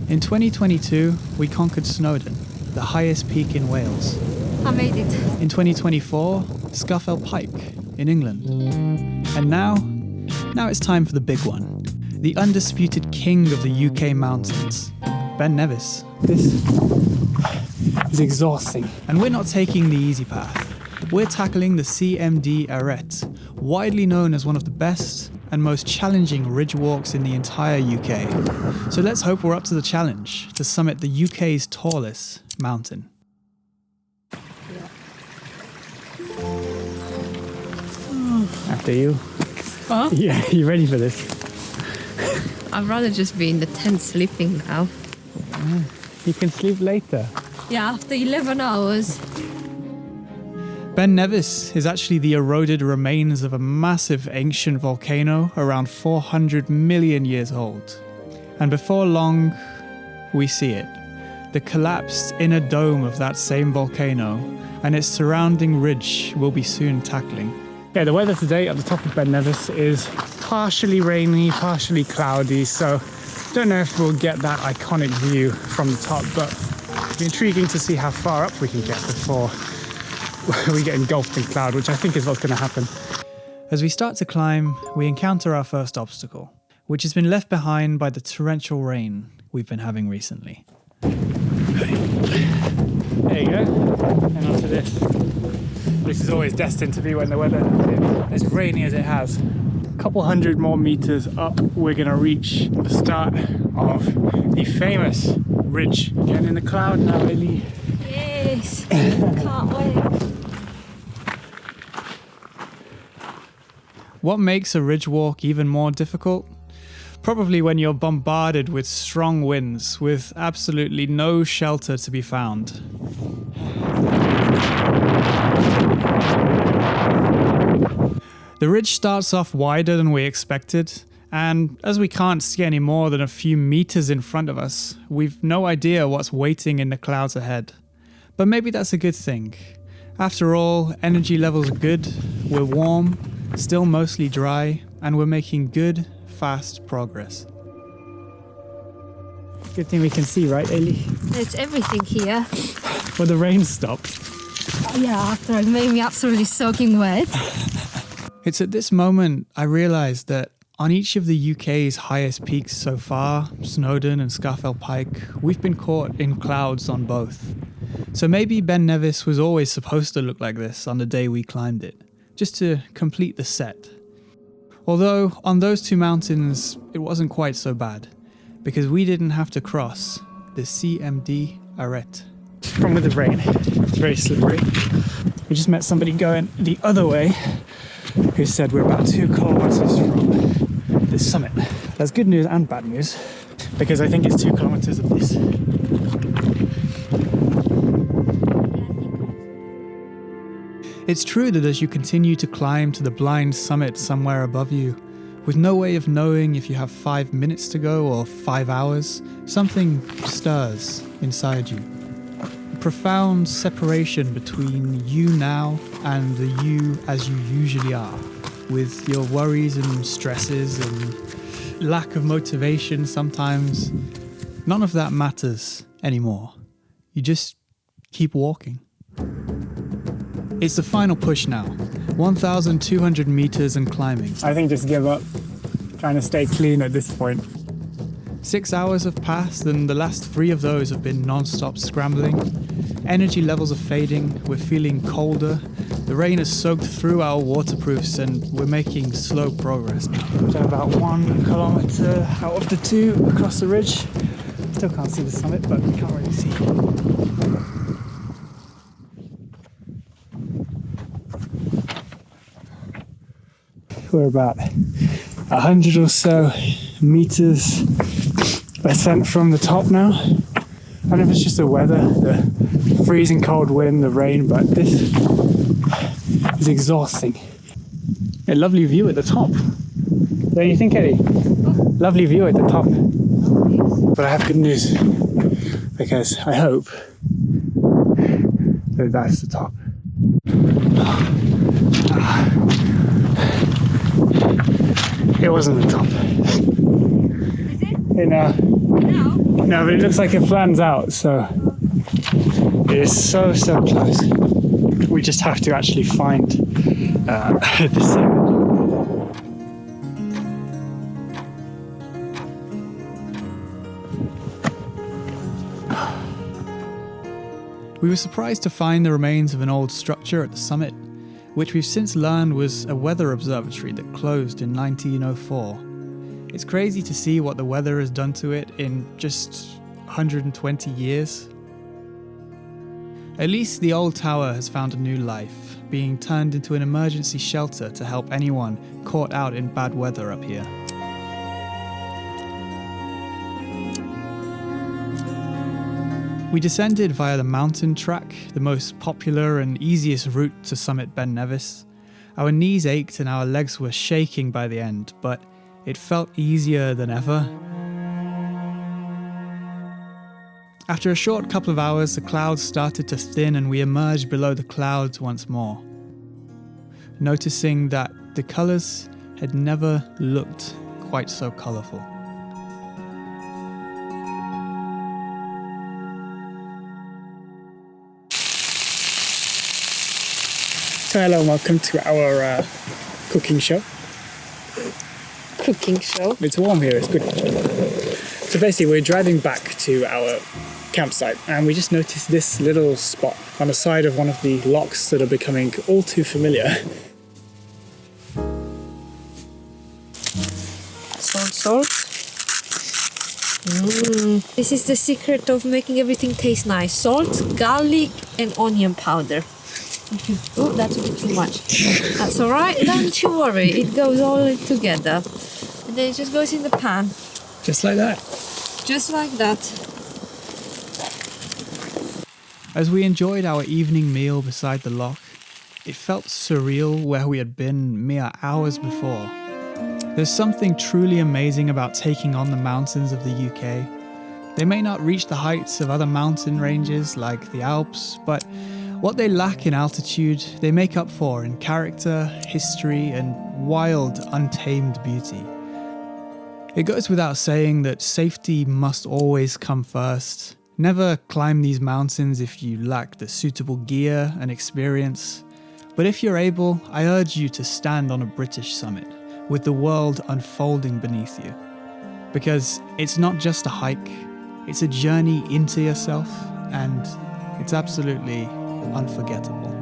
In 2022, we conquered Snowdon, the highest peak in Wales. I made it. In 2024, Scafell Pike in England. And now it's time for the big one. The undisputed king of the UK mountains, Ben Nevis. This is exhausting. And we're not taking the easy path. We're tackling the CMD Arete, widely known as one of the best and most challenging ridge walks in the entire UK. So let's hope we're up to the challenge to summit the UK's tallest mountain. After you. Huh? Yeah, you ready for this? I'd rather just be in the tent sleeping now. You can sleep later. Yeah, after 11 hours. Ben Nevis is actually the eroded remains of a massive ancient volcano around 400 million years old. And before long, we see it. The collapsed inner dome of that same volcano and its surrounding ridge we'll be soon tackling. Yeah, the weather today at the top of Ben Nevis is partially rainy, partially cloudy, so don't know if we'll get that iconic view from the top, but it'll be intriguing to see how far up we can get before we get engulfed in cloud, which I think is what's going to happen. As we start to climb, we encounter our first obstacle, which has been left behind by the torrential rain we've been having recently. There you go, and onto this. This is always destined to be when the weather is as rainy as it has. A couple hundred more meters up, we're going to reach the start of the famous ridge. Getting in the cloud now, Lily. Yes, can't wait. What makes a ridge walk even more difficult? Probably when you're bombarded with strong winds with absolutely no shelter to be found. The ridge starts off wider than we expected, and as we can't see any more than a few meters in front of us, we've no idea what's waiting in the clouds ahead. But maybe that's a good thing. After all, energy levels are good, we're warm, still mostly dry, and we're making good, fast progress. Good thing we can see, right, Ailey? There's everything here. Well, the rain stopped. Yeah, after it made me absolutely soaking wet. It's at this moment I realised that on each of the UK's highest peaks so far, Snowdon and Scafell Pike, we've been caught in clouds on both. So maybe Ben Nevis was always supposed to look like this on the day we climbed it, just to complete the set. Although on those two mountains it wasn't quite so bad, because we didn't have to cross the CMD Arete. Problem with the rain, it's very slippery. We just met somebody going the other way who said we're about 2 kilometers from this summit. That's good news and bad news, because I think it's 2 kilometers of this. It's true that as you continue to climb to the blind summit somewhere above you, with no way of knowing if you have 5 minutes to go or 5 hours, something stirs inside you. A profound separation between you now and the you as you usually are, with your worries and stresses and lack of motivation sometimes. None of that matters anymore. You just keep walking. It's the final push now, 1,200 meters and climbing. I think just give up, trying to stay clean at this point. 6 hours have passed and the last 3 of those have been non-stop scrambling. Energy levels are fading, we're feeling colder, the rain has soaked through our waterproofs and we're making slow progress now. So about 1 kilometer out of the 2 across the ridge. Still can't see the summit, but we can't really see. We're about 100 or so meters ascent from the top now. I don't know if it's just the weather, the freezing cold wind, the rain, but this is exhausting. A lovely view at the top. Don't you think, Eddie? Lovely view at the top. But I have good news, because I hope that that's the top. It wasn't the top. Is it? No, No, but it looks like it flans out, so it is so close. We just have to actually find the summit. We were surprised to find the remains of an old structure at the summit, which we've since learned was a weather observatory that closed in 1904. It's crazy to see what the weather has done to it in just 120 years. At least the old tower has found a new life, being turned into an emergency shelter to help anyone caught out in bad weather up here. We descended via the mountain track, the most popular and easiest route to summit Ben Nevis. Our knees ached and our legs were shaking by the end, but it felt easier than ever. After a short couple of hours, the clouds started to thin and we emerged below the clouds once more, noticing that the colours had never looked quite so colourful. So hello and welcome to our cooking show. Cooking show. It's warm here, it's good. So basically we're driving back to our campsite and we just noticed this little spot on the side of one of the locks that are becoming all too familiar. Salt. This is the secret of making everything taste nice. Salt, garlic and onion powder. Oh, that's a bit too much. That's alright, don't you worry, it goes all together. And then it just goes in the pan. Just like that. Just like that. As we enjoyed our evening meal beside the loch, it felt surreal where we had been mere hours before. There's something truly amazing about taking on the mountains of the UK. They may not reach the heights of other mountain ranges like the Alps, but what they lack in altitude, they make up for in character, history, and wild, untamed beauty. It goes without saying that safety must always come first. Never climb these mountains if you lack the suitable gear and experience. But if you're able, I urge you to stand on a British summit, with the world unfolding beneath you. Because it's not just a hike, it's a journey into yourself, and it's absolutely unforgettable.